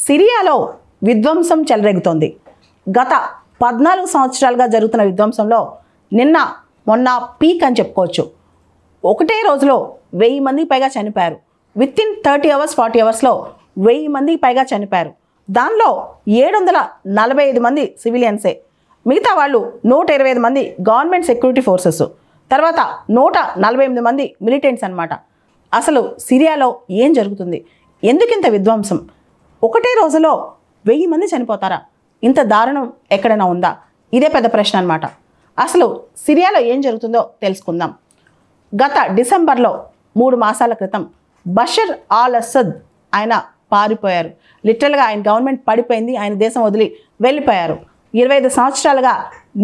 సిరియాలో విధ్వంసం చెలరేగుతోంది. గత 14 సంవత్సరాలుగా జరుగుతున్న విధ్వంసంలో నిన్న మొన్న పీక్ అని చెప్పుకోవచ్చు. ఒకటే రోజులో 1000 మందికి పైగా చనిపోయారు. వితిన్ 30 అవర్స్ 40 అవర్స్లో 1000 మందికి పైగా చనిపోయారు. దానిలో 745 మంది సివిలియన్సే. మిగతా వాళ్ళు 125 మంది గవర్నమెంట్ సెక్యూరిటీ ఫోర్సెస్, తర్వాత 148 మంది మిలిటెంట్స్ అన్నమాట. అసలు సిరియాలో ఏం జరుగుతుంది? ఎందుకింత విధ్వంసం? ఒకటే రోజులో 1000 మంది చనిపోతారా? ఇంత దారుణం ఎక్కడైనా ఉందా? ఇదే పెద్ద ప్రశ్న అన్నమాట. అసలు సిరియాలో ఏం జరుగుతుందో తెలుసుకుందాం. గత డిసెంబర్లో 3 మాసాల క్రితం బషర్ ఆల్ అసద్ ఆయన పారిపోయారు. లిటరల్గా ఆయన గవర్నమెంట్ పడిపోయింది, ఆయన దేశం వదిలి వెళ్ళిపోయారు. 25 సంవత్సరాలుగా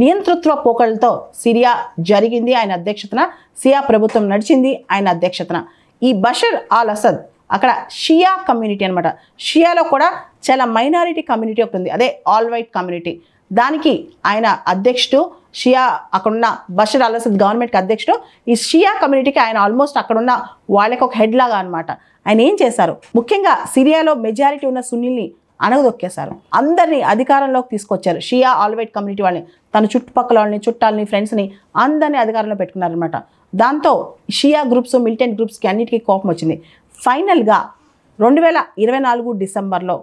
నియంతృత్వ పోకడలతో సిరియా జరిగింది ఆయన అధ్యక్షతన, సిరియా ప్రభుత్వం నడిచింది ఆయన అధ్యక్షతన. ఈ బషర్ ఆల్ అసద్ అక్కడ షియా కమ్యూనిటీ అనమాట. షియాలో కూడా చాలా మైనారిటీ కమ్యూనిటీ ఒకటి ఉంది, అదే ఆల్ వైట్ కమ్యూనిటీ. దానికి ఆయన అధ్యక్షుడు, షియా అక్కడున్న బషర్ అల్ అసద్ గవర్నమెంట్కి అధ్యక్షుడు. ఈ షియా కమ్యూనిటీకి ఆయన ఆల్మోస్ట్ అక్కడున్న వాళ్ళకి ఒక హెడ్ లాగా అనమాట. ఆయన ఏం చేశారు? ముఖ్యంగా సిరియాలో మెజారిటీ ఉన్న సున్నీల్ని అణగదొక్కేశారు. అందరినీ అధికారంలోకి తీసుకొచ్చారు. షియా ఆల్ వైట్ కమ్యూనిటీ వాళ్ళని, తన చుట్టుపక్కల వాళ్ళని, చుట్టాలని, ఫ్రెండ్స్ని అందరినీ అధికారంలో పెట్టుకున్నారనమాట. దాంతో షియా గ్రూప్స్, మిలిటెంట్ గ్రూప్స్కి అన్నిటికీ కోపం వచ్చింది. ఫైనల్గా 2024 డిసెంబర్లో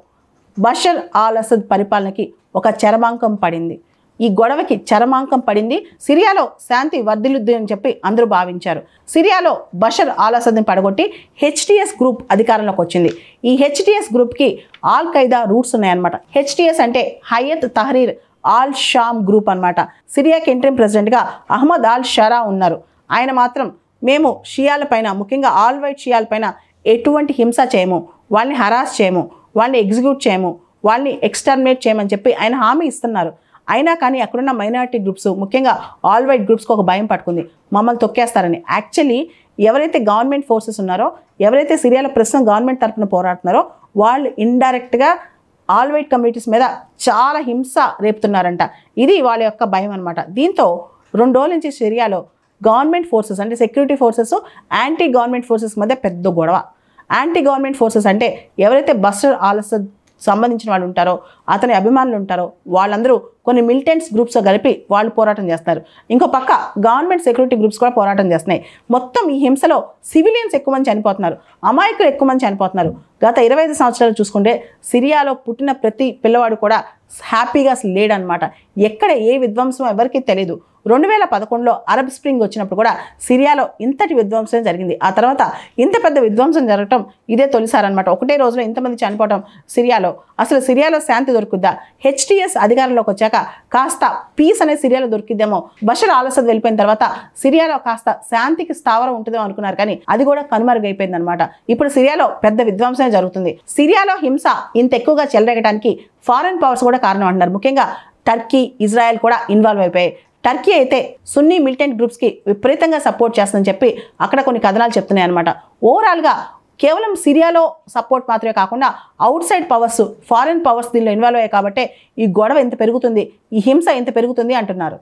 బషర్ ఆల్ అసద్ పరిపాలనకి ఒక చరమాంకం పడింది. ఈ గొడవకి చరమాంకం పడింది. సిరియాలో శాంతి వర్ధిల్లుద్ది అని చెప్పి అందరూ భావించారు. సిరియాలో బషర్ ఆల్ అసద్ని పడగొట్టి హెచ్టిఎస్ గ్రూప్ అధికారంలోకి వచ్చింది. ఈ హెచ్టిఎస్ గ్రూప్కి ఆల్ ఖైదా రూట్స్ ఉన్నాయన్నమాట. హెచ్టిఎస్ అంటే Hayat Tahrir all Sam group అనమాట. సిరియాకి ఇంటరిమ్ ప్రెసిడెంట్గా అహ్మద్ ఆల్ షరా ఉన్నారు. ఆయన మాత్రం మేము షియాల పైన, ముఖ్యంగా ఆల్ వైట్ షియాల పైన ఎటువంటి హింస చేయము, వాళ్ళని హరాస్ చేయము, వాళ్ళని ఎగ్జిక్యూట్ చేయము, వాళ్ళని ఎక్స్టర్మినేట్ చేయమని చెప్పి ఆయన హామీ ఇస్తున్నారు. అయినా కానీ అక్కడున్న మైనారిటీ గ్రూప్స్, ముఖ్యంగా ఆల్ వైట్ గ్రూప్స్కి ఒక భయం పట్టుకుంది, మమ్మల్ని తొక్కేస్తారని. యాక్చువల్లీ ఎవరైతే గవర్నమెంట్ ఫోర్సెస్ ఉన్నారో, ఎవరైతే సిరియాలో ప్రస్తుతం గవర్నమెంట్ తరఫున పోరాడుతున్నారో, వాళ్ళు ఇండైరెక్ట్గా ఆల్ వైట్ కమ్యూనిటీస్ మీద చాలా హింస రేపుతున్నారంట. ఇది వాళ్ళ యొక్క భయం అనమాట. దీంతో 2 రోజుల నుంచి సిరియాలో గవర్నమెంట్ ఫోర్సెస్ అంటే security forces, anti government forces మధ్య పెద్ద గొడవ. యాంటీ గవర్నమెంట్ ఫోర్సెస్ అంటే ఎవరైతే బషర్ ఆల్ అసద్ సంబంధించిన వాళ్ళు ఉంటారో, అతని అభిమానులు ఉంటారో, వాళ్ళందరూ కొన్ని మిలిటెంట్స్ గ్రూప్స్తో కలిపి వాళ్ళు పోరాటం చేస్తారు. ఇంకో పక్క గవర్నమెంట్ సెక్యూరిటీ గ్రూప్స్ కూడా పోరాటం చేస్తున్నాయి. మొత్తం ఈ హింసలో సివిలియన్స్ ఎక్కువ మంది చనిపోతున్నారు, అమాయకులు ఎక్కువ మంది చనిపోతున్నారు. గత 25 సంవత్సరాలు చూసుకుంటే సిరియాలో పుట్టిన ప్రతి పిల్లవాడు కూడా హ్యాపీగా లేడనమాట. ఎక్కడ ఏ విధ్వంసం ఎవరికీ తెలియదు. 2011లో అరబ్ స్ప్రింగ్ వచ్చినప్పుడు కూడా సిరియాలో ఇంతటి విధ్వంసం జరిగింది. ఆ తర్వాత ఇంత పెద్ద విధ్వంసం జరగటం ఇదే తొలిసారి అనమాట. ఒకటే రోజులో ఇంతమంది చనిపోవటం సిరియాలో. అసలు సిరియాలో శాంతి దొరుకుద్దా? హెచ్టిఎస్ అధికారంలోకి వచ్చాక కాస్త పీస్ అనేది సిరియాలో దొరికిద్దేమో. బషర్ ఆల్ అసద్ వెళ్ళిపోయిన తర్వాత సిరియాలో కాస్త శాంతికి స్థావరం ఉంటుందేమో అనుకున్నారు, కానీ అది కూడా కనుమరుగైపోయింది అనమాట. ఇప్పుడు సిరియాలో పెద్ద విధ్వంసమే జరుగుతుంది. సిరియాలో హింస ఇంత ఎక్కువగా చెలరేగడానికి ఫారెన్ పవర్స్ కూడా కారణం అంటున్నారు. ముఖ్యంగా టర్కీ, ఇజ్రాయెల్ కూడా ఇన్వాల్వ్ అయిపోయాయి. టర్కీ అయితే సున్నీ మిలిటెంట్ గ్రూప్స్కి విపరీతంగా సపోర్ట్ చేస్తుందని చెప్పి అక్కడ కొన్ని కథనాలు చెప్తున్నాయి అనమాట. ఓవరాల్గా కేవలం సిరియాలో సపోర్ట్ మాత్రమే కాకుండా out side powers, foreign powers దీనిలో ఇన్వాల్వ్ అయ్యాయి కాబట్టి ఈ గొడవ ఎంత పెరుగుతుంది, ఈ హింస ఎంత పెరుగుతుంది అంటున్నారు.